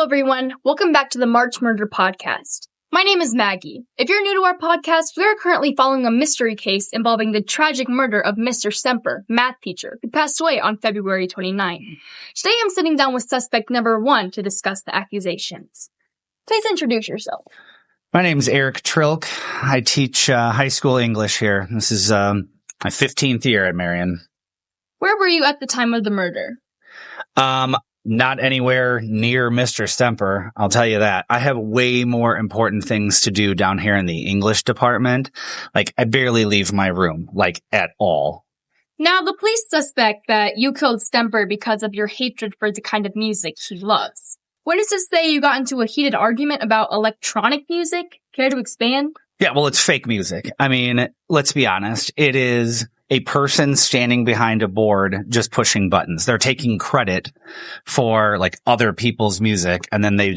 Hello, everyone. Welcome back to the March Murder Podcast. My name is Maggie. If you're new to our podcast, we are currently following a mystery case involving the tragic murder of Mr. Semper, math teacher, who passed away on February 29. Today, I'm sitting down with suspect number 1 to discuss the accusations. Please introduce yourself. My name's Eric Trilk. I teach high school English here. This is my 15th year at Marion. Where were you at the time of the murder? Not anywhere near Mr. Semper, I'll tell you that. I have way more important things to do down here in the English department. Like, I barely leave my room, like, at all. Now, the police suspect that you killed Semper because of your hatred for the kind of music he loves. What does it say you got into a heated argument about electronic music? Care to expand? Yeah, well, it's fake music. I mean, let's be honest. It is a person standing behind a board just pushing buttons. They're taking credit for like other people's music, and then they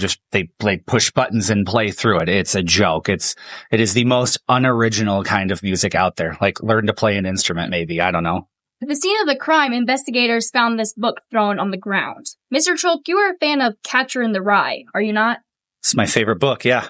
push buttons and play through it. It's a joke. It is the most unoriginal kind of music out there. Like, learn to play an instrument, maybe. I don't know. At the scene of the crime, investigators found this book thrown on the ground. Mr. Trilk, you are a fan of Catcher in the Rye, are you not? It's my favorite book, yeah.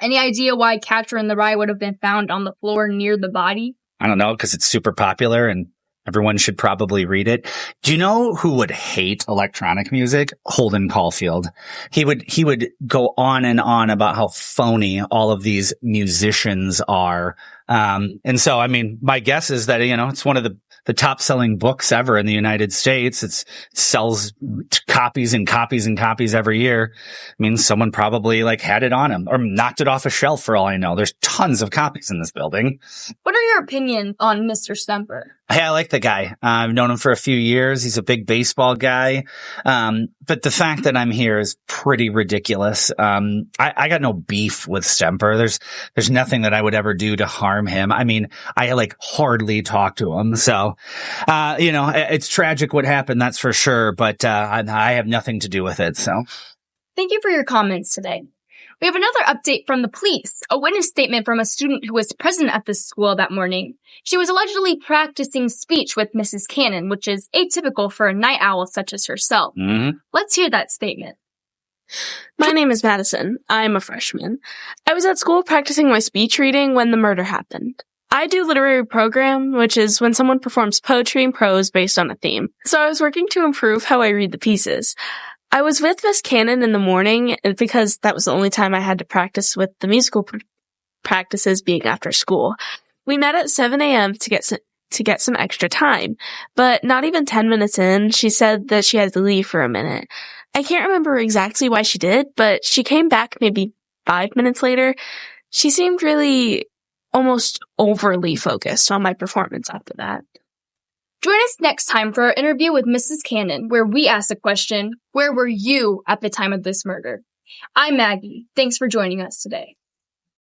Any idea why Catcher in the Rye would have been found on the floor near the body? I don't know, because it's super popular and everyone should probably read it. Do you know who would hate electronic music? Holden Caulfield. He would go on and on about how phony all of these musicians are. And so, I mean, my guess is that, it's one of the top selling books ever in the United States. It sells copies and copies and copies every year. I mean, someone probably had it on him or knocked it off a shelf for all I know. There's tons of copies in this building. What are your opinions on Mr. Semper? Hey, I like the guy. I've known him for a few years. He's a big baseball guy. But the fact that I'm here is pretty ridiculous. I got no beef with Semper. There's nothing that I would ever do to harm him. I mean, I hardly talk to him. So, it's tragic what happened. That's for sure. But, I have nothing to do with it. So thank you for your comments today. We have another update from the police, a witness statement from a student who was present at this school that morning. She was allegedly practicing speech with Mrs. Cannon, which is atypical for a night owl such as herself. Mm-hmm. Let's hear that statement. My name is Madison. I am a freshman. I was at school practicing my speech reading when the murder happened. I do literary program, which is when someone performs poetry and prose based on a theme. So I was working to improve how I read the pieces. I was with Miss Cannon in the morning because that was the only time I had to practice with the musical practices being after school. We met at 7 a.m. to get some extra time, but not even 10 minutes in, she said that she had to leave for a minute. I can't remember exactly why she did, but she came back maybe 5 minutes later. She seemed really almost overly focused on my performance after that. Join us next time for our interview with Mrs. Cannon, where we ask the question, where were you at the time of this murder? I'm Maggie. Thanks for joining us today.